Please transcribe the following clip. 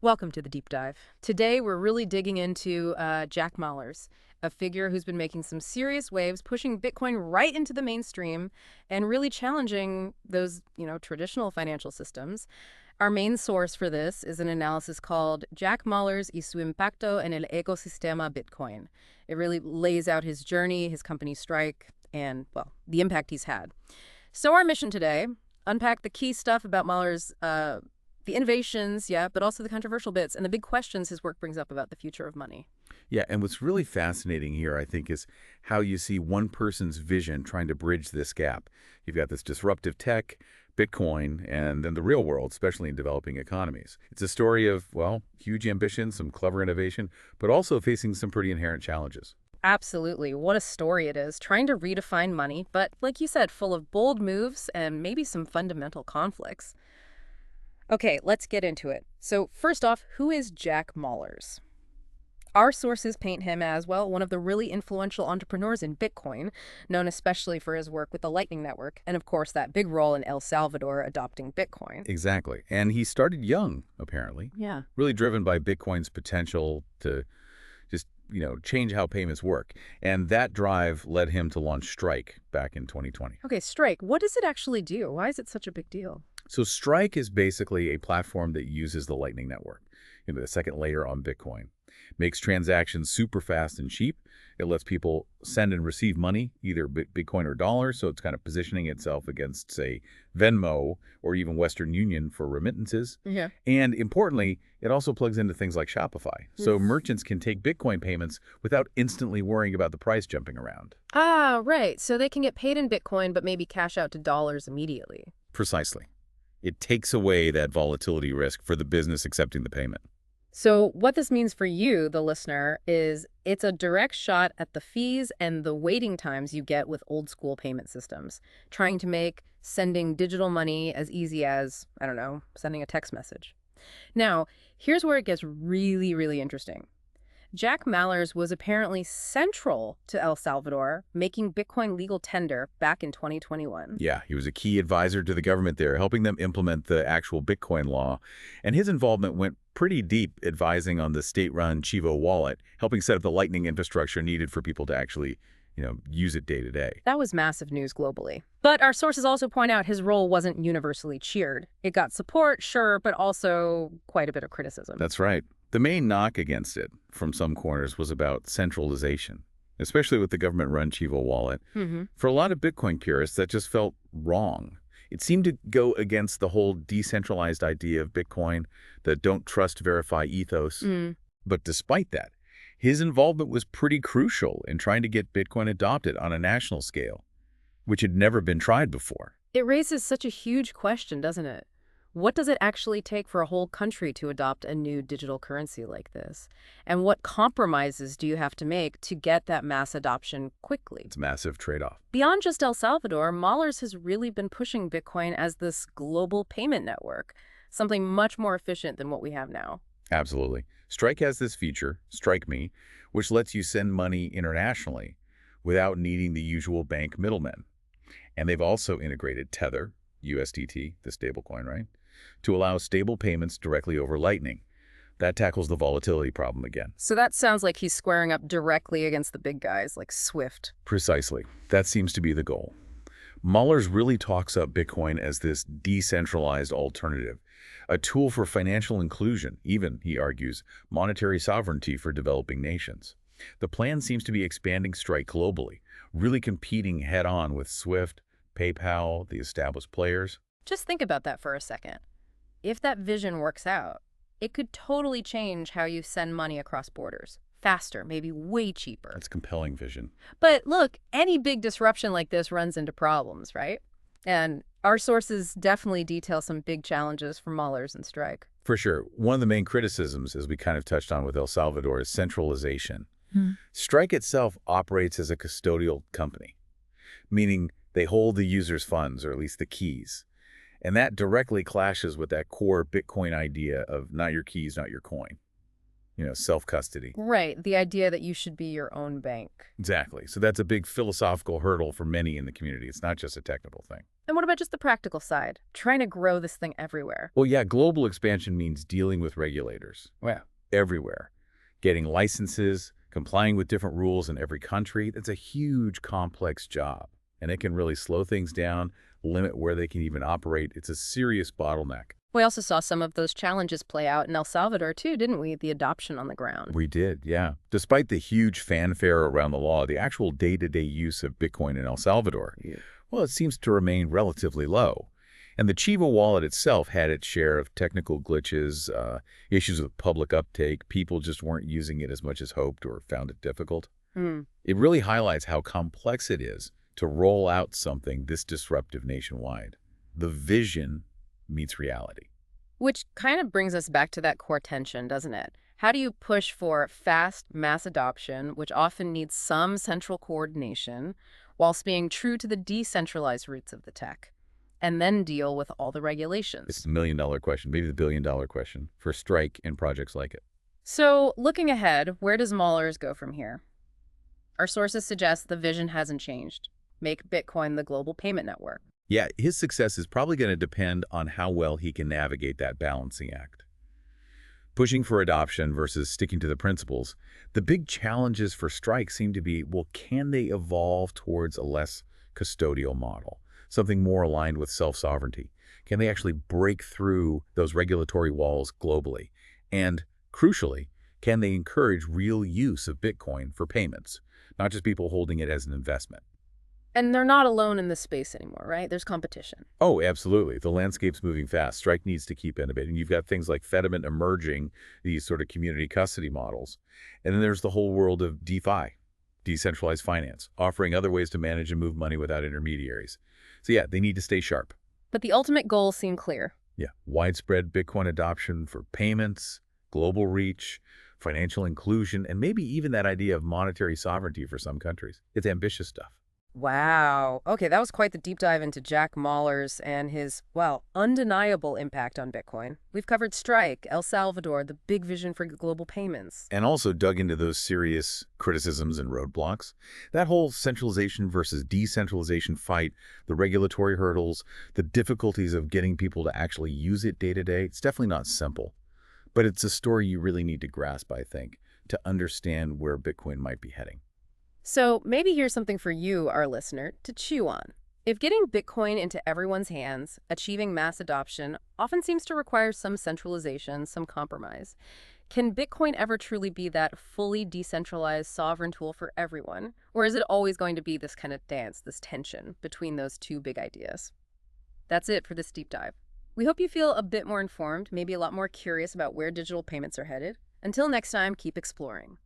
Welcome to the deep dive. Today, we're really digging into Jack Mallers, a figure who's been making some serious waves, pushing Bitcoin right into the mainstream and really challenging those, traditional financial systems. Our main source for this is an analysis called Jack Mallers y su impacto en el ecosistema Bitcoin. It really lays out his journey, his company Strike, and, well, the impact he's had. So our mission today, unpack the key stuff about Mallers' the innovations, yeah, but also the controversial bits and the big questions his work brings up about the future of money. Yeah, and what's really fascinating here, I think, is how you see one person's vision trying to bridge this gap. You've got this disruptive tech, Bitcoin, and then the real world, especially in developing economies. It's a story of, well, huge ambition, some clever innovation, but also facing some pretty inherent challenges. Absolutely. What a story it is, trying to redefine money, but like you said, full of bold moves and maybe some fundamental conflicts. Okay, let's get into it. So first off, who is Jack Mallers? Our sources paint him as, well, one of the really influential entrepreneurs in Bitcoin, known especially for his work with the Lightning Network, and of course that big role in El Salvador adopting Bitcoin. Exactly. And he started young, apparently, Yeah. really driven by Bitcoin's potential to just, change how payments work. And that drive led him to launch Strike back in 2020. Okay, Strike, what does it actually do? Why is it such a big deal? So Strike is basically a platform that uses the Lightning Network, the second layer on Bitcoin. Makes transactions super fast and cheap. It lets people send and receive money, either Bitcoin or dollars, so it's kind of positioning itself against, say, Venmo or even Western Union for remittances. Yeah. And importantly, it also plugs into things like Shopify, so merchants can take Bitcoin payments without instantly worrying about the price jumping around. Ah, right. So they can get paid in Bitcoin, but maybe cash out to dollars immediately. Precisely. It takes away that volatility risk for the business accepting the payment. So what this means for you, the listener, is it's a direct shot at the fees and the waiting times you get with old school payment systems, trying to make sending digital money as easy as, I don't know, sending a text message. Now, here's where it gets really, really interesting. Jack Mallers was apparently central to El Salvador making Bitcoin legal tender back in 2021. Yeah, he was a key advisor to the government there, helping them implement the actual Bitcoin law. And his involvement went pretty deep, advising on the state-run Chivo wallet, helping set up the Lightning infrastructure needed for people to actually, use it day to day. That was massive news globally. But our sources also point out his role wasn't universally cheered. It got support, sure, but also quite a bit of criticism. That's right. The main knock against it, from some corners, was about centralization, especially with the government-run Chivo wallet. For a lot of Bitcoin purists, that just felt wrong. It seemed to go against the whole decentralized idea of Bitcoin, the don't trust, verify ethos. But despite that, his involvement was pretty crucial in trying to get Bitcoin adopted on a national scale, which had never been tried before. It raises such a huge question, doesn't it? What does it actually take for a whole country to adopt a new digital currency like this? And what compromises do you have to make to get that mass adoption quickly? It's a massive trade-off. Beyond just El Salvador, Mallers has really been pushing Bitcoin as this global payment network, something much more efficient than what we have now. Absolutely. Strike has this feature, Strike Me, which lets you send money internationally without needing the usual bank middlemen. And they've also integrated Tether, USDT, the stablecoin, right, to allow stable payments directly over Lightning. That tackles the volatility problem again. So that sounds like he's squaring up directly against the big guys like Swift. Precisely. That seems to be the goal. Mallers really talks up Bitcoin as this decentralized alternative, a tool for financial inclusion, even, he argues, monetary sovereignty for developing nations. The plan seems to be expanding Strike globally, really competing head-on with Swift, PayPal, the established players. Just think about that for a second. If that vision works out, it could totally change how you send money across borders. Faster, maybe way cheaper. That's a compelling vision. But look, any big disruption like this runs into problems, right? And our sources definitely detail some big challenges for Mallers and Strike. For sure. One of the main criticisms, as we kind of touched on with El Salvador, is centralization. Strike itself operates as a custodial company, meaning they hold the user's funds, or at least the keys. And that directly clashes with that core Bitcoin idea of not your keys, not your coin. self-custody. Right, the idea that you should be your own bank. Exactly. So that's a big philosophical hurdle for many in the community. It's not just a technical thing. And what about just the practical side? Trying to grow this thing everywhere. Well, yeah, global expansion means dealing with regulators. Well, everywhere. Getting licenses, complying with different rules in every country. That's a huge, complex job. And it can really slow things down, limit where they can even operate. It's a serious bottleneck. We also saw some of those challenges play out in El Salvador, too, didn't we? The adoption on the ground. We did, yeah. Despite the huge fanfare around the law, the actual day-to-day use of Bitcoin in El Salvador, well, it seems to remain relatively low. And the Chivo wallet itself had its share of technical glitches, issues with public uptake. People just weren't using it as much as hoped or found it difficult. It really highlights how complex it is to roll out something this disruptive nationwide. The vision meets reality. Which kind of brings us back to that core tension, doesn't it? How do you push for fast mass adoption, which often needs some central coordination, whilst being true to the decentralized roots of the tech, and then deal with all the regulations? It's the million-dollar question, maybe the billion-dollar question for Strike and projects like it. So, looking ahead, where does Mahler's go from here? Our sources suggest the vision hasn't changed. Make Bitcoin the global payment network. Yeah, his success is probably going to depend on how well he can navigate that balancing act. Pushing for adoption versus sticking to the principles, the big challenges for Strike seem to be, well, can they evolve towards a less custodial model, something more aligned with self-sovereignty? Can they actually break through those regulatory walls globally? And, crucially, can they encourage real use of Bitcoin for payments, not just people holding it as an investment? And they're not alone in this space anymore, right? There's competition. Oh, absolutely. The landscape's moving fast. Strike needs to keep innovating. You've got things like Fediment emerging, these sort of community custody models. And then there's the whole world of DeFi, decentralized finance, offering other ways to manage and move money without intermediaries. So yeah, they need to stay sharp. But the ultimate goals seem clear. Yeah, widespread Bitcoin adoption for payments, global reach, financial inclusion, and maybe even that idea of monetary sovereignty for some countries. It's ambitious stuff. Wow. Okay, that was quite the deep dive into Jack Mallers and his, well, undeniable impact on Bitcoin. We've covered Strike, El Salvador, the big vision for global payments. And also dug into those serious criticisms and roadblocks. That whole centralization versus decentralization fight, the regulatory hurdles, the difficulties of getting people to actually use it day to day, it's definitely not simple. But it's a story you really need to grasp, I think, to understand where Bitcoin might be heading. So maybe here's something for you, our listener, to chew on. If getting Bitcoin into everyone's hands, achieving mass adoption, often seems to require some centralization, some compromise, can Bitcoin ever truly be that fully decentralized sovereign tool for everyone? Or is it always going to be this kind of dance, this tension between those two big ideas? That's it for this deep dive. We hope you feel a bit more informed, maybe a lot more curious about where digital payments are headed. Until next time, keep exploring.